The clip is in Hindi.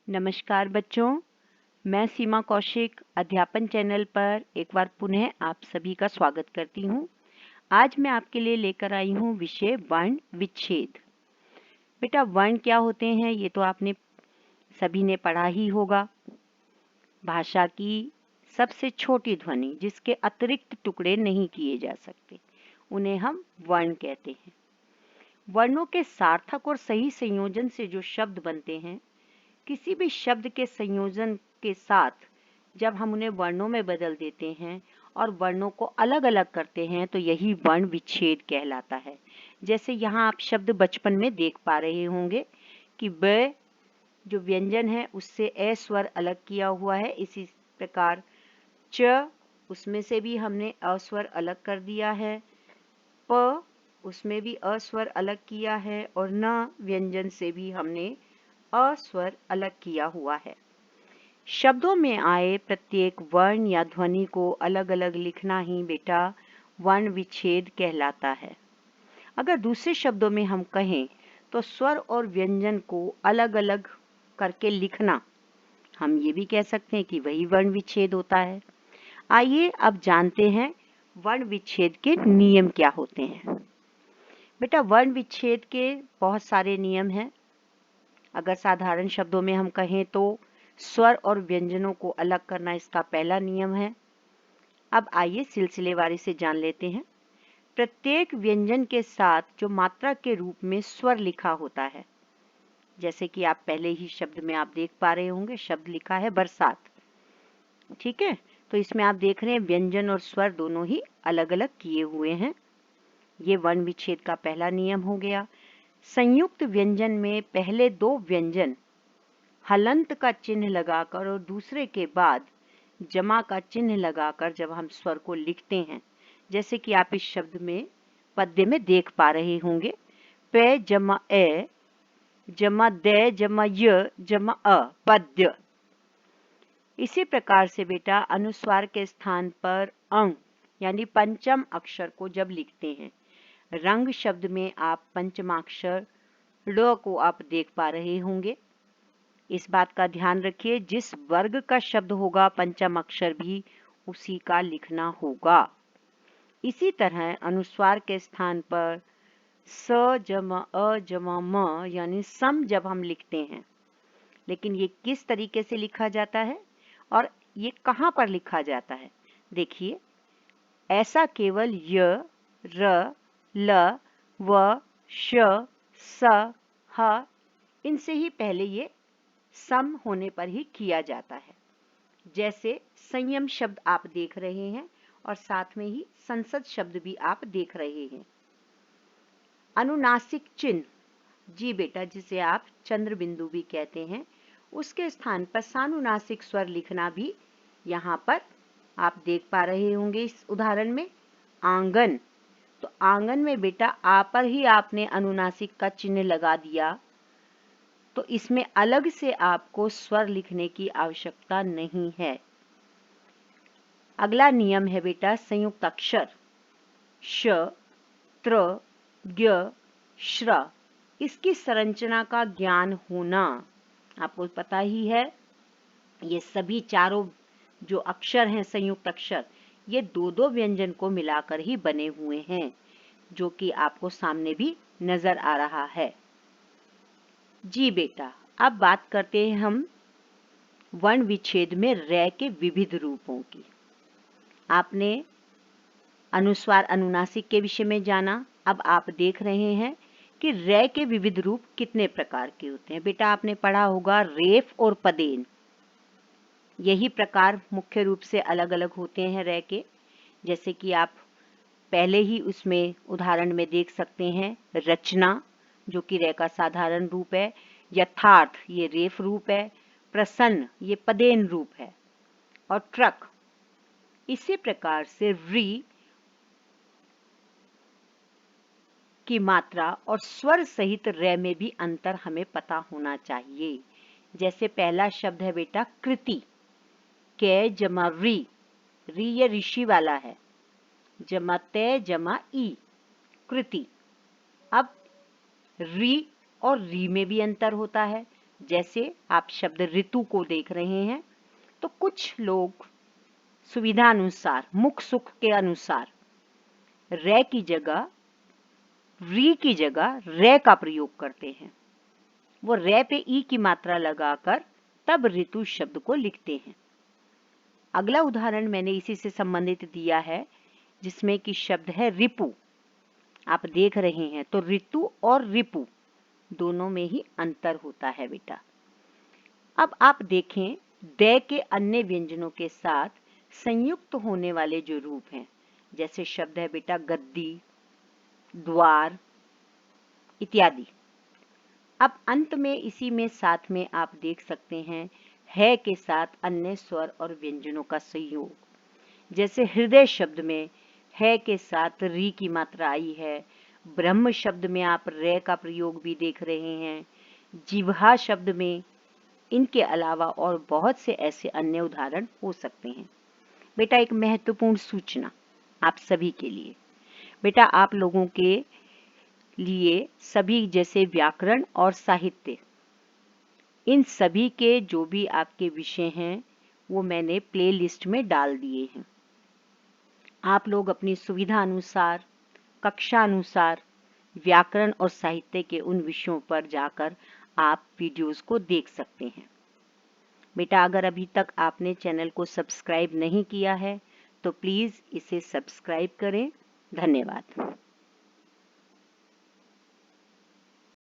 नमस्कार बच्चों, मैं सीमा कौशिक अध्यापन चैनल पर एक बार पुनः आप सभी का स्वागत करती हूँ। आज मैं आपके लिए लेकर आई हूँ विषय वर्ण विच्छेद। बेटा वर्ण क्या होते हैं ये तो आपने सभी ने पढ़ा ही होगा। भाषा की सबसे छोटी ध्वनि जिसके अतिरिक्त टुकड़े नहीं किए जा सकते, उन्हें हम वर्ण कहते हैं। वर्णों के सार्थक और सही संयोजन से जो शब्द बनते हैं, किसी भी शब्द के संयोजन के साथ जब हम उन्हें वर्णों में बदल देते हैं और वर्णों को अलग अलग करते हैं तो यही वर्ण विच्छेद कहलाता है। जैसे यहाँ आप शब्द बचपन में देख पा रहे होंगे कि ब जो व्यंजन है उससे ए स्वर अलग किया हुआ है। इसी प्रकार च उसमें से भी हमने अ स्वर अलग कर दिया है, प उसमें भी अ स्वर अलग किया है और न व्यंजन से भी हमने अ स्वर अलग किया हुआ है। शब्दों में आए प्रत्येक वर्ण या ध्वनि को अलग अलग लिखना ही बेटा वर्ण विच्छेद कहलाता है। अगर दूसरे शब्दों में हम कहें तो स्वर और व्यंजन को अलग अलग करके लिखना, हम ये भी कह सकते हैं कि वही वर्ण विच्छेद होता है। आइए अब जानते हैं वर्ण विच्छेद के नियम क्या होते हैं। बेटा वर्ण विच्छेद के बहुत सारे नियम हैं। अगर साधारण शब्दों में हम कहें तो स्वर और व्यंजनों को अलग करना इसका पहला नियम है। अब आइए सिलसिलेवारी से जान लेते हैं। प्रत्येक व्यंजन के साथ जो मात्रा के रूप में स्वर लिखा होता है, जैसे कि आप पहले ही शब्द में आप देख पा रहे होंगे, शब्द लिखा है बरसात। ठीक है, तो इसमें आप देख रहे हैं व्यंजन और स्वर दोनों ही अलग अलग किए हुए हैं। ये वर्ण विच्छेद का पहला नियम हो गया। संयुक्त व्यंजन में पहले दो व्यंजन हलंत का चिन्ह लगाकर और दूसरे के बाद जमा का चिन्ह लगाकर जब हम स्वर को लिखते हैं, जैसे कि आप इस शब्द में पद्य में देख पा रहे होंगे, पे जमा ए जमा दे जमा य जमा अ पद्य। इसी प्रकार से बेटा अनुस्वार के स्थान पर अंग यानी पंचम अक्षर को जब लिखते हैं, रंग शब्द में आप पंचमाक्षर ड़ को आप देख पा रहे होंगे। इस बात का ध्यान रखिए, जिस वर्ग का शब्द होगा पंचम अक्षर भी उसी का लिखना होगा। इसी तरह अनुस्वार के स्थान पर स जमा अ जमा म यानी सम जब हम लिखते हैं, लेकिन ये किस तरीके से लिखा जाता है और ये कहाँ पर लिखा जाता है, देखिए ऐसा केवल य र ल व श स ह इनसे ही पहले ये सम होने पर ही किया जाता है। जैसे संयम शब्द आप देख रहे हैं और साथ में ही संसद शब्द भी आप देख रहे हैं। अनुनासिक चिन्ह, जी बेटा, जिसे आप चंद्र बिंदु भी कहते हैं, उसके स्थान पर सानुनासिक स्वर लिखना भी यहाँ पर आप देख पा रहे होंगे। इस उदाहरण में आंगन, तो आंगन में बेटा आ पर ही आपने अनुनासिक का चिन्ह लगा दिया, तो इसमें अलग से आपको स्वर लिखने की आवश्यकता नहीं है। अगला नियम है बेटा संयुक्त अक्षर श त्र ज्ञ श्र, इसकी संरचना का ज्ञान होना आपको पता ही है। ये सभी चारों जो अक्षर हैं संयुक्त अक्षर, ये दो दो व्यंजन को मिलाकर ही बने हुए हैं, जो कि आपको सामने भी नजर आ रहा है। जी बेटा, अब बात करते हैं हम वर्ण विच्छेद में रै के विविध रूपों की। आपने अनुस्वार अनुनासिक के विषय में जाना, अब आप देख रहे हैं कि रै के विविध रूप कितने प्रकार के होते हैं। बेटा आपने पढ़ा होगा रेफ और पदेन, यही प्रकार मुख्य रूप से अलग अलग होते हैं रै के। जैसे कि आप पहले ही उसमें उदाहरण में देख सकते हैं, रचना जो कि रै का साधारण रूप है, यथार्थ ये रेफ रूप है, प्रसन्न ये पदेन रूप है, और ट्रक। इसी प्रकार से री की मात्रा और स्वर सहित रै में भी अंतर हमें पता होना चाहिए। जैसे पहला शब्द है बेटा कृति, कै जमा री, री ये ऋषि वाला है, जमा तय जमा ई, कृति। अब री और री में भी अंतर होता है। जैसे आप शब्द ऋतु को देख रहे हैं, तो कुछ लोग सुविधा अनुसार, मुख सुख के अनुसार रे की जगह, री की जगह रे का प्रयोग करते हैं। वो रे पे ई की मात्रा लगाकर तब ऋतु शब्द को लिखते हैं। अगला उदाहरण मैंने इसी से संबंधित दिया है, जिसमें कि शब्द है रिपु। आप देख रहे हैं तो ऋतु और रिपु दोनों में ही अंतर होता है बेटा। अब आप देखें दे के अन्य व्यंजनों के साथ संयुक्त होने वाले जो रूप हैं, जैसे शब्द है बेटा गद्दी, द्वार इत्यादि। अब अंत में इसी में साथ में आप देख सकते हैं है के साथ अन्य स्वर और व्यंजनों का संयोग, जैसे हृदय शब्द में है के साथ री की मात्रा आई है। ब्रह्म शब्द में आप रे का प्रयोग भी देख रहे हैं। जिह्वा शब्द में इनके अलावा और बहुत से ऐसे अन्य उदाहरण हो सकते हैं। बेटा एक महत्वपूर्ण सूचना आप सभी के लिए, बेटा आप लोगों के लिए सभी जैसे व्याकरण और साहित्य, इन सभी के जो भी आपके विषय हैं वो मैंने प्लेलिस्ट में डाल दिए हैं। आप लोग अपनी सुविधा अनुसार, कक्षा अनुसार व्याकरण और साहित्य के उन विषयों पर जाकर आप वीडियोस को देख सकते हैं। बेटा अगर अभी तक आपने चैनल को सब्सक्राइब नहीं किया है तो प्लीज़ इसे सब्सक्राइब करें। धन्यवाद।